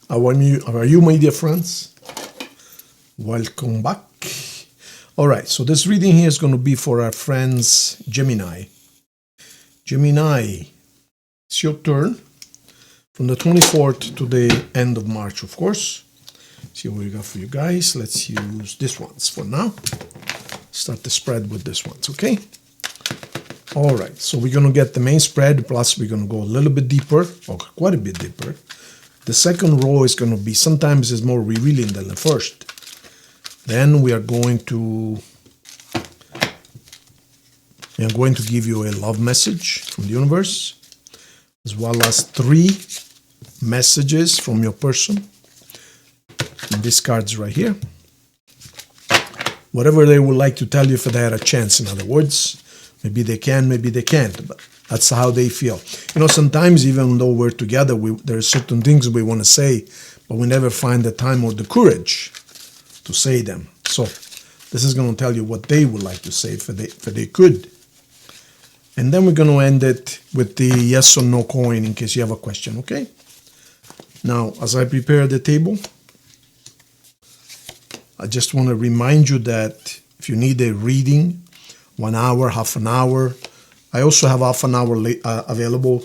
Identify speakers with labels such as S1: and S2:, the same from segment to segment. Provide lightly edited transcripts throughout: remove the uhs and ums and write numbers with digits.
S1: How are you, my dear friends? Welcome back. All right, so this reading here is going to be for our friends Gemini. Gemini, it's your turn from the 24th to the end of March, of course. See what we got for you guys. Let's use this ones for now. Start the spread with this ones, okay? All right, so we're going to get the main spread, plus we're going to go a little bit deeper, or quite a bit deeper. The second row is going to be, sometimes it's more revealing than the first. Then we are going to give you a love message from the universe, as well as 3 messages from your person. And these cards right here. Whatever they would like to tell you if they had a chance, in other words. Maybe they can, maybe they can't, but that's how they feel. You know, sometimes even though we're together, there are certain things we want to say, but we never find the time or the courage to say them. So this is going to tell you what they would like to say if they could. And then we're going to end it with the yes or no coin in case you have a question, okay? Now, as I prepare the table, I just want to remind you that if you need a reading, 1 hour, half an hour, I also have half an hour available.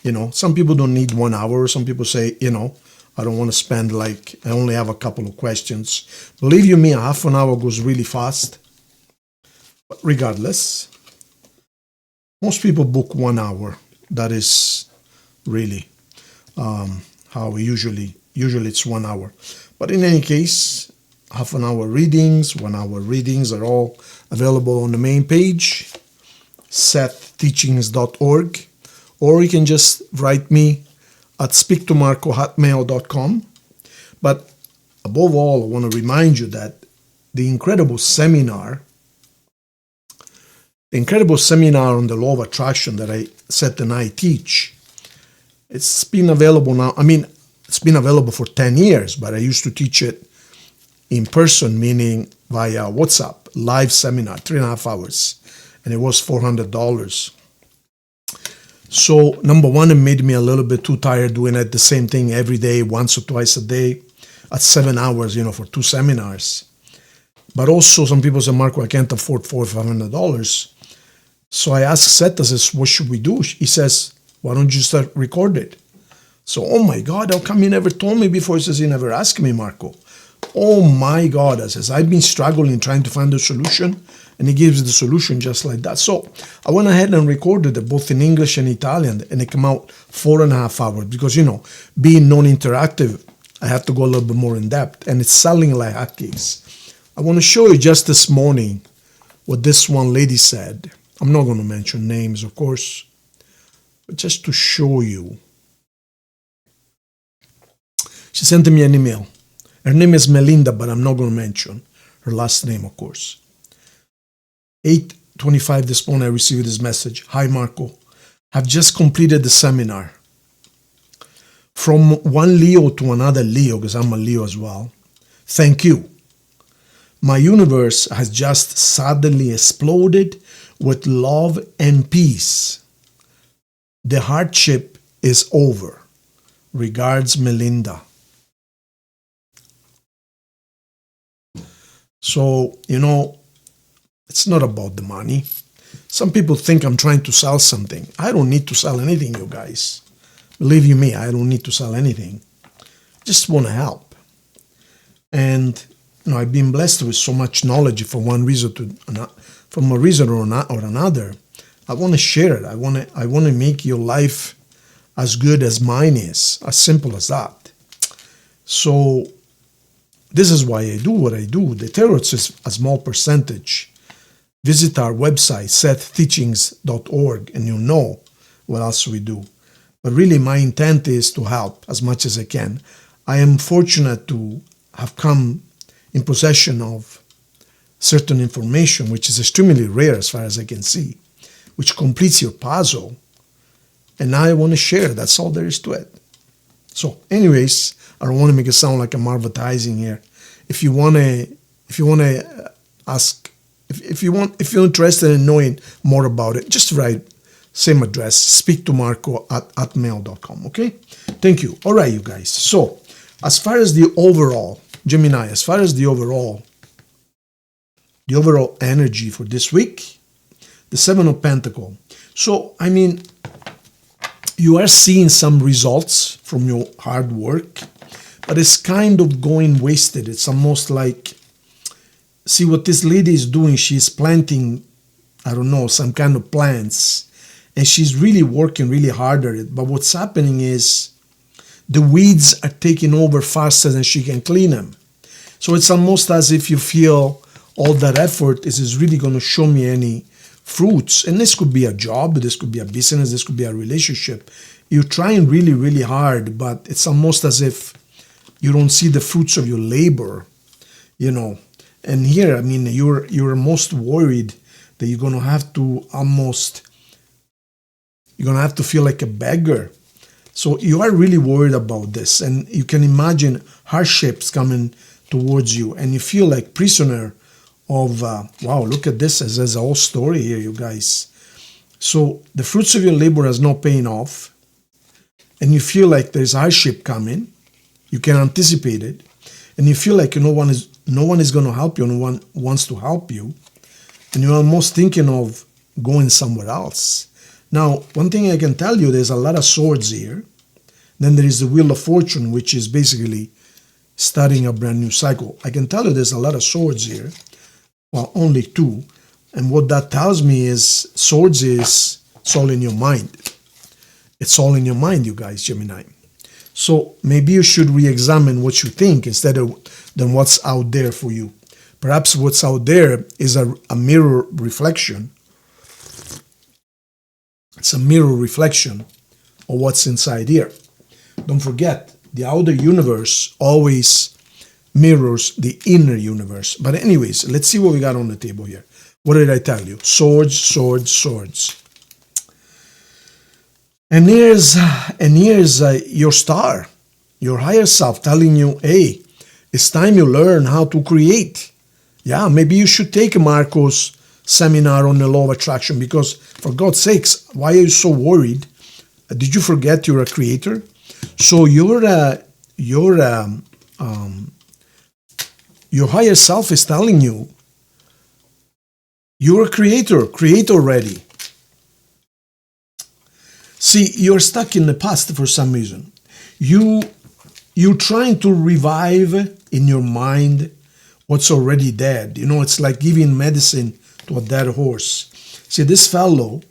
S1: You know, some people don't need 1 hour. Some people say, you know, I don't want to spend I only have a couple of questions. Believe you me, a half an hour goes really fast. But regardless, most people book 1 hour. That is really how usually it's 1 hour. But in any case, half an hour readings, 1 hour readings are all available on the main page, SethTeachings.org, or you can just write me at speaktomarco@hotmail.com. But above all, I want to remind you that the incredible seminar on the law of attraction that Seth and I teach, it's been available now. I mean, it's been available for 10 years, but I used to teach it in person, meaning via WhatsApp, live seminar, 3.5 hours, and it was $400. So number one, it made me a little bit too tired doing it the same thing every day, once or twice a day, at 7 hours, you know, for 2 seminars. But also some people say, Marco, I can't afford $400 or $500. So I asked Seth, I says, what should we do? He says, why don't you start record it? So, oh my God, how come you never told me before? He says, you never asked me, Marco. Oh my God, I says, I've been struggling trying to find a solution, and he gives the solution just like that. So I went ahead and recorded it both in English and Italian, and it came out 4.5 hours because, you know, being non-interactive, I have to go a little bit more in depth, and it's selling like hotcakes. I want to show you just this morning what this one lady said. I'm not going to mention names, of course, but just to show you. She sent me an email. Her name is Melinda, but I'm not going to mention her last name, of course. 8:25 this morning, I received this message. Hi, Marco. I've just completed the seminar. From one Leo to another Leo, because I'm a Leo as well. Thank you. My universe has just suddenly exploded with love and peace. The hardship is over. Regards, Melinda. So, you know, it's not about the money. Some people think I'm trying to sell something. I don't need to sell anything, you guys. Believe you me, I don't need to sell anything. Just want to help. And, you know, I've been blessed with so much knowledge from one reason or another. I want to share it. I want to make your life as good as mine is. As simple as that. So, this is why I do what I do. The tarot is a small percentage. Visit our website, SethTeachings.org, and you'll know what else we do. But really, my intent is to help as much as I can. I am fortunate to have come in possession of certain information, which is extremely rare as far as I can see, which completes your puzzle. And now I want to share. That's all there is to it. So, anyways, I don't want to make it sound like I'm advertising here. If you're interested in knowing more about it, just write Same address, speaktomarco@hotmail.com, okay? Thank you. All right, you guys. So As far as the overall, Gemini, as far as the overall energy for this week, the Seven of Pentacles. So, I mean, you are seeing some results from your hard work, but it's kind of going wasted. It's almost like, see what this lady is doing, she's planting, I don't know, some kind of plants, and she's really working really hard at it. But what's happening is the weeds are taking over faster than she can clean them. So it's almost as if you feel all that effort is really going to show me any fruits. And this could be a job, this could be a business, this could be a relationship. You're trying really, really hard, but it's almost as if you don't see the fruits of your labor, you know. And here, I mean, you're most worried that you're going to have to feel like a beggar. So you are really worried about this, and you can imagine hardships coming towards you, and you feel like prisoner of, wow, look at this, there's a whole story here, you guys. So the fruits of your labor is not paying off, and you feel like there's hardship coming. You can anticipate it, and you feel like no one is going to help you, no one wants to help you, and you're almost thinking of going somewhere else. Now, one thing I can tell you, there's a lot of swords here. Then there is the Wheel of Fortune, which is basically starting a brand new cycle. I can tell you there's a lot of swords here. Well, only two. And what that tells me is swords is it's all in your mind. It's all in your mind, you guys, Gemini. So maybe you should re-examine what you think instead of than what's out there for you. Perhaps what's out there is a mirror reflection. It's a mirror reflection of what's inside here. Don't forget, the outer universe always mirrors the inner universe. But anyways, let's see what we got on the table here. What did I tell you? Swords, swords, swords. And here's your star, your higher self telling you, hey, it's time you learn how to create. Yeah, maybe you should take a Marco's seminar on the law of attraction, because for God's sakes, why are you so worried? Did you forget you're a creator? So your higher self is telling you you're a creator, create already. See, you're stuck in the past for some reason. You're trying to revive in your mind what's already dead. You know, it's like giving medicine to a dead horse. See, this fellow,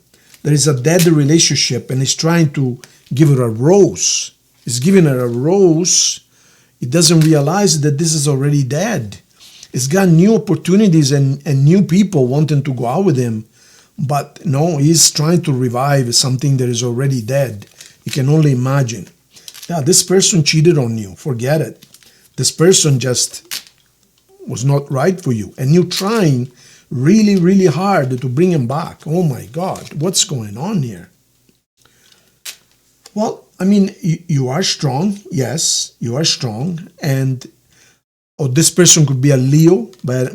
S1: there is a dead relationship, and he's trying to give her a rose. He's giving her a rose. He doesn't realize that this is already dead. He's got new opportunities and new people wanting to go out with him. But no, he's trying to revive something that is already dead. You can only imagine. Yeah, this person cheated on you. Forget it. This person just was not right for you. And you're trying really, really hard to bring him back. Oh my God, what's going on here? Well, I mean, you are strong. Yes, you are strong. And this person could be a Leo, but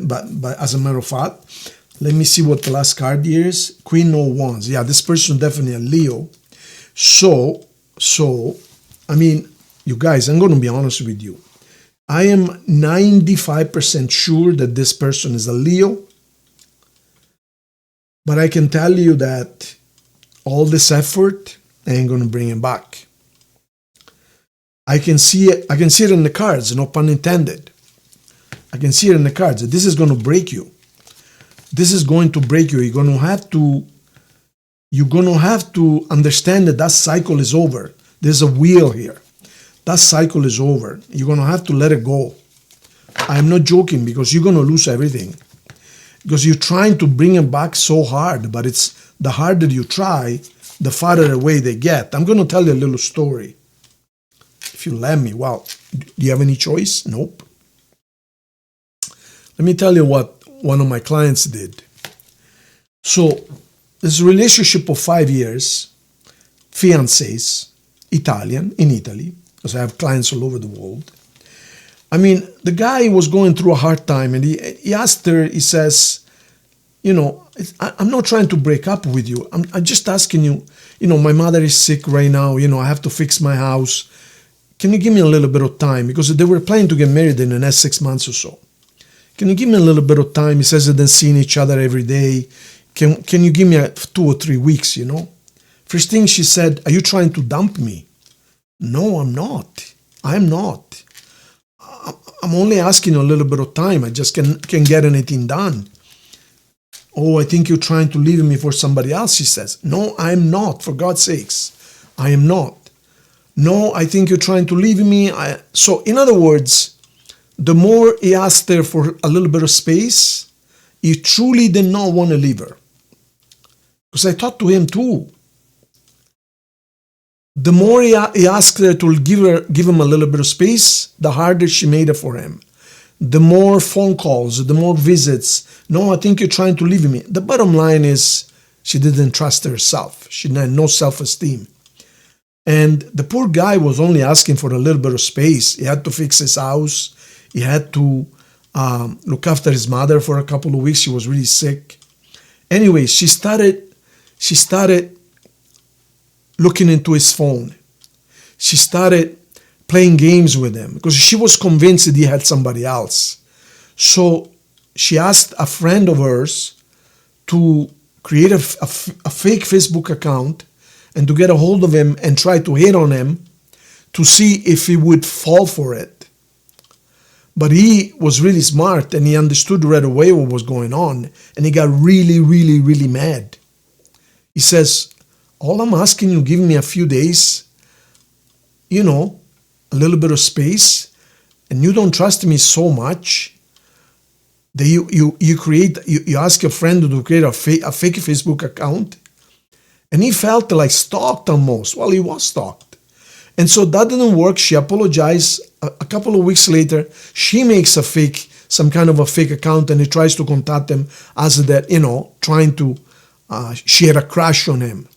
S1: as a matter of fact, let me see what the last card here is. Queen of Wands. Yeah, this person definitely a Leo. So, I mean, you guys, I'm going to be honest with you. I am 95% sure that this person is a Leo. But I can tell you that all this effort ain't going to bring him back. I can see it in the cards, no pun intended. I can see it in the cards. This is going to break you. This is going to break you. You're going to have to understand that cycle is over. There's a wheel here. That cycle is over. You're going to have to let it go. I'm not joking, because you're going to lose everything. Because you're trying to bring them back so hard, but it's the harder you try, the farther away they get. I'm going to tell you a little story. If you let me. Well, do you have any choice? Nope. Let me tell you what one of my clients did. So, this relationship of 5 years, fiancés, Italian, in Italy, because I have clients all over the world. I mean, the guy was going through a hard time, and he asked her, he says, you know, I'm not trying to break up with you. I'm just asking you, you know, my mother is sick right now, you know, I have to fix my house. can you give me a little bit of time? Because they were planning to get married in the next 6 months or so. Can you give me a little bit of time? He says they've been seeing each other every day. Can you give me 2 or 3 weeks, you know? First thing she said, are you trying to dump me? No, I'm not. I'm not. I'm only asking a little bit of time. I just can't get anything done. Oh, I think you're trying to leave me for somebody else, she says. No, I'm not, for God's sakes. I am not. No, I think you're trying to leave me. So, in other words, the more he asked her for a little bit of space, he truly did not want to leave her. Because I talked to him too. The more he asked her to give him a little bit of space, the harder she made it for him. The more phone calls, the more visits. No, I think you're trying to leave me. The bottom line is she didn't trust herself. She had no self-esteem. And the poor guy was only asking for a little bit of space. He had to fix his house. He had to look after his mother for a couple of weeks. She was really sick. Anyway, she started looking into his phone. She started playing games with him because she was convinced that he had somebody else. So she asked a friend of hers to create a fake Facebook account and to get a hold of him and try to hit on him to see if he would fall for it. But he was really smart and he understood right away what was going on, and he got really, really, really mad. He says, all I'm asking you, give me a few days, you know, a little bit of space, and you don't trust me so much that you ask your friend to create a fake Facebook account. And he felt like stalked almost. Well, he was stalked. And so that didn't work. She apologized. A couple of weeks later, she makes some kind of a fake account, and he tries to contact him as that, you know, trying to, she had a crush on him.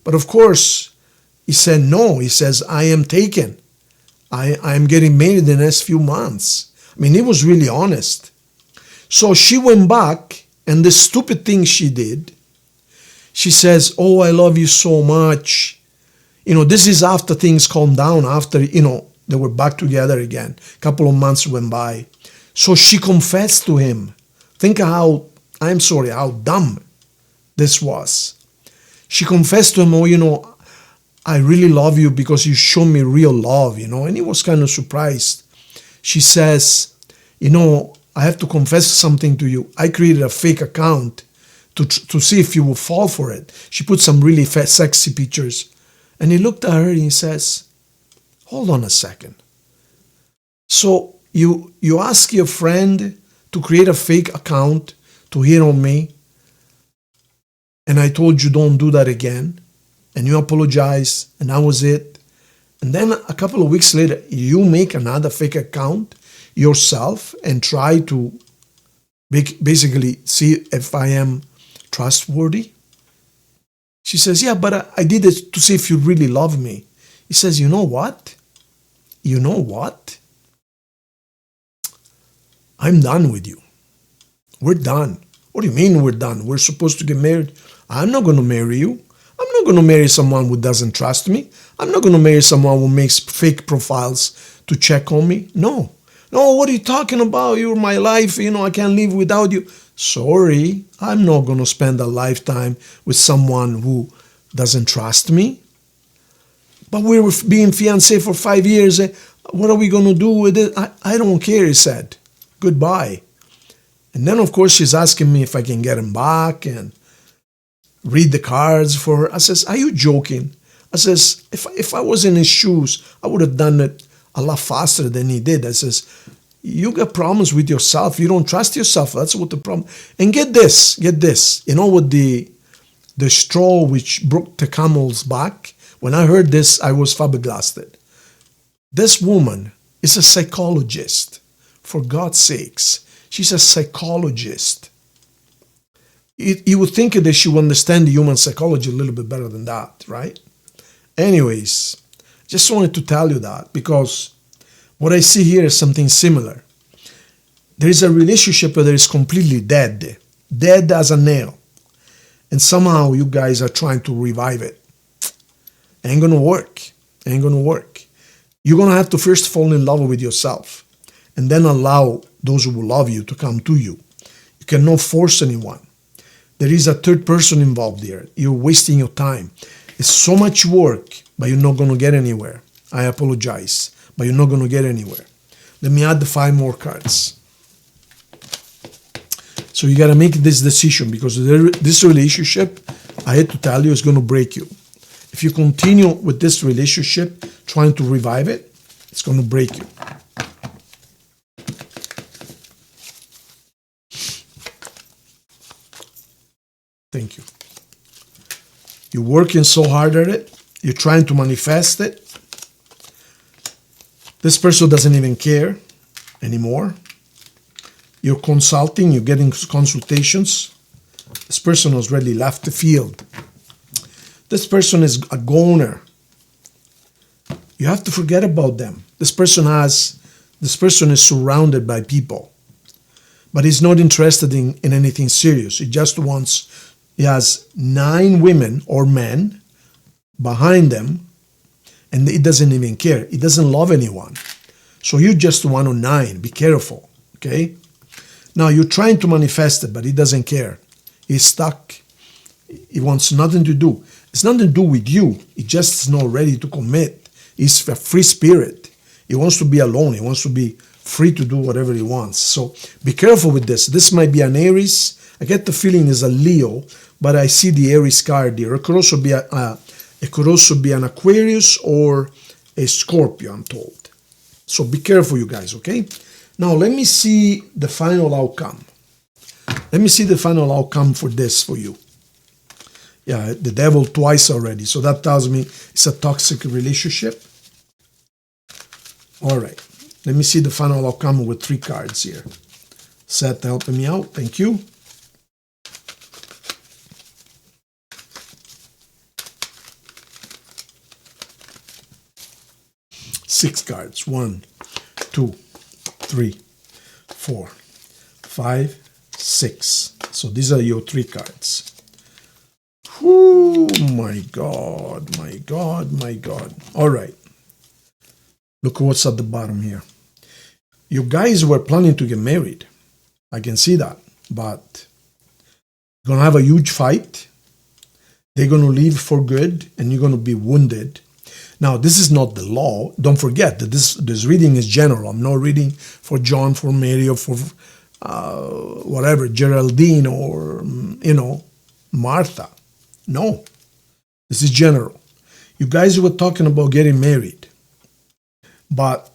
S1: But of course, he said no. He says, I am taken. I am getting married in the next few months. I mean, he was really honest. So she went back, and the stupid thing she did, she says, oh, I love you so much. You know, this is after things calmed down, after, you know, they were back together again. A couple of months went by. So she confessed to him. Think how dumb this was. She confessed to him, oh, you know, I really love you because you show me real love, you know. And he was kind of surprised. She says, you know, I have to confess something to you. I created a fake account to see if you will fall for it. She put some really sexy pictures. And he looked at her and he says, hold on a second. So you ask your friend to create a fake account to hit on me, and I told you don't do that again, and you apologize, and that was it. And then a couple of weeks later, you make another fake account yourself and try to basically see if I am trustworthy. She says, yeah, but I did it to see if you really love me. He says, you know what? You know what? I'm done with you. We're done. What do you mean we're done? We're supposed to get married. I'm not going to marry you. I'm not going to marry someone who doesn't trust me. I'm not going to marry someone who makes fake profiles to check on me. No. No, what are you talking about? You're my life. You know, I can't live without you. Sorry, I'm not going to spend a lifetime with someone who doesn't trust me. But we were being fiancé for 5 years. What are we going to do with it? I don't care, he said. Goodbye. And then, of course, she's asking me if I can get him back and read the cards for her. I says, are you joking? I says, if I was in his shoes, I would have done it a lot faster than he did. I says, you got problems with yourself. You don't trust yourself. That's what the problem. And get this. You know what the straw which broke the camel's back? When I heard this, I was flabbergasted. This woman is a psychologist. For God's sakes, she's a psychologist. You would think that she would understand the human psychology a little bit better than that, right? Anyways, just wanted to tell you that because what I see here is something similar. There is a relationship that is completely dead as a nail. And somehow you guys are trying to revive it. Ain't gonna work. You're going to have to first fall in love with yourself and then allow those who love you to come to you. You cannot force anyone. There is a third person involved here. You're wasting your time. It's so much work, but you're not going to get anywhere. I apologize, but you're not going to get anywhere. Let me add the 5 more cards. So you got to make this decision, because this relationship, I had to tell you, is going to break you. If you continue with this relationship, trying to revive it, it's going to break you. Thank you. You're working so hard at it. You're trying to manifest it. This person doesn't even care anymore. You're consulting. You're getting consultations. This person has already left the field. This person is a goner. You have to forget about them. This person is surrounded by people, but he's not interested in anything serious. He has 9 women or men behind them, and he doesn't even care. He doesn't love anyone. So you're just 1 of 9. Be careful, okay? Now you're trying to manifest it, but he doesn't care. He's stuck. He wants nothing to do. It's nothing to do with you. He just is not ready to commit. He's a free spirit. He wants to be alone. He wants to be free to do whatever he wants. So be careful with this. This might be an Aries. I get the feeling it's a Leo, but I see the Aries card here. It could also be an Aquarius or a Scorpio, I'm told. So be careful, you guys, okay? Now let me see the final outcome. Let me see the final outcome for this for you. Yeah, the devil twice already. So that tells me it's a toxic relationship. All right. Let me see the final outcome with 3 cards here. Seth helping me out. Thank you. Six cards. 1, 2, 3, 4, 5, 6. So these are your 3 cards. Oh my God, my God, my God. All right. Look what's at the bottom here. You guys were planning to get married. I can see that. But you're going to have a huge fight. They're going to leave for good, and you're going to be wounded. Now, this is not the law. Don't forget that this reading is general. I'm not reading for John, for Mary, or for whatever, Geraldine, or, Martha. No, this is general. You guys were talking about getting married, but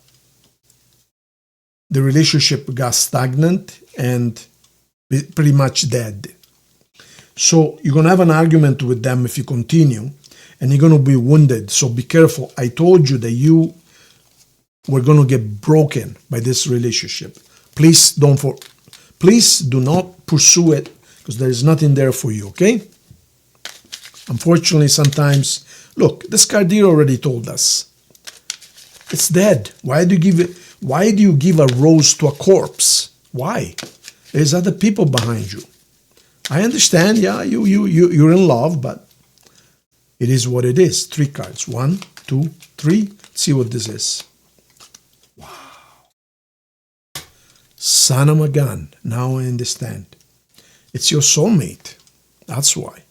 S1: the relationship got stagnant and pretty dead. dead. So you're going to have an argument with them if you continue, and you're going to be wounded. So be careful. I told you that you were going to get broken by this relationship. Please do not pursue it, because there is nothing there for you, okay? Unfortunately, sometimes, look, this card here already told us. It's dead. Why do you give a rose to a corpse? Why? There's other people behind you. I understand, yeah, you're in love, but it is what it is. 3 cards. 1, 2, 3. Let's see what this is. Wow. Son of a gun. Now I understand. It's your soulmate. That's why.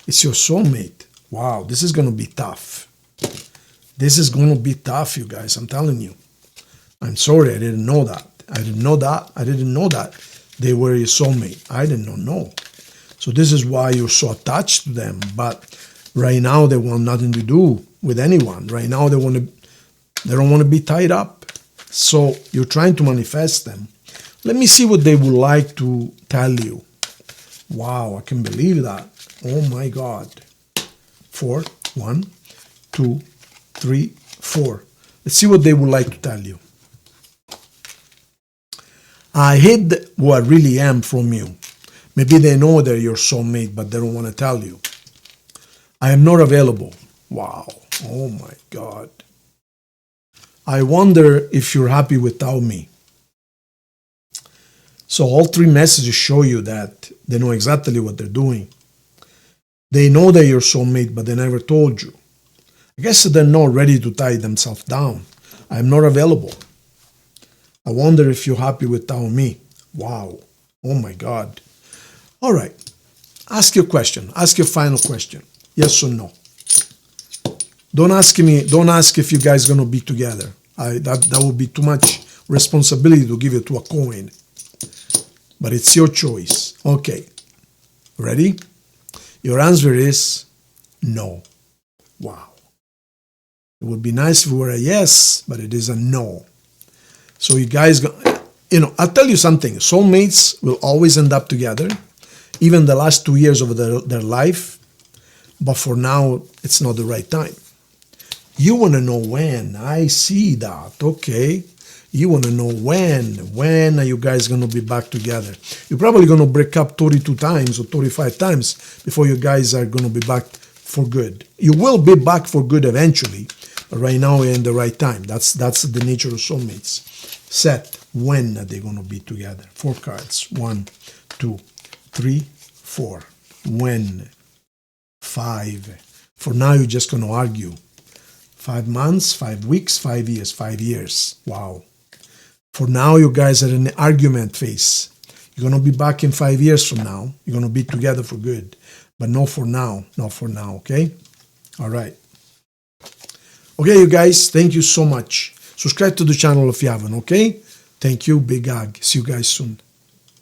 S1: It's your soulmate. Wow, this is going to be tough. This is going to be tough, you guys. I'm telling you. I'm sorry, I didn't know that. I didn't know that they were your soulmate. I did not know. So this is why you're so attached to them. But right now, they want nothing to do with anyone. Right now, they don't want to be tied up. So you're trying to manifest them. Let me see what they would like to tell you. Wow, I can believe that. Oh my God. 4, 1, 2, 3, 4. Let's see what they would like to tell you. I hid who I really am from you. Maybe they know they're your soulmate, but they don't want to tell you. I am not available. Wow. Oh my God. I wonder if you're happy without me. So all 3 messages show you that they know exactly what they're doing. They know they're your soulmate, but they never told you. I guess they're not ready to tie themselves down. I'm not available. I wonder if you're happy without me. Wow. Oh my God. All right. Ask your question. Ask your final question. Yes or no. Don't ask if you guys going to be together. That would be too much responsibility to give it to a coin. But it's your choice. Okay. Ready? Your answer is no. Wow. It would be nice if it were a yes, but it is a no. So you guys, I'll tell you something. Soulmates will always end up together, even the last 2 years of their life. But for now, it's not the right time. You want to know when. I see that. Okay. You want to know when. When are you guys going to be back together? You're probably going to break up 32 times or 35 times before you guys are going to be back for good. You will be back for good eventually, but right now we're in the right time. That's the nature of soulmates. Seth, when are they going to be together? 4 cards. 1, 2, 3, 4. When? 5. For now, you're just going to argue. 5 months, 5 weeks, 5 years, 5 years. Wow. For now, you guys are in the argument phase. You're going to be back in 5 years from now. You're going to be together for good. But not for now. Not for now, okay? All right. Okay, you guys, thank you so much. Subscribe to the channel if you haven't, okay? Thank you. Big hug. See you guys soon.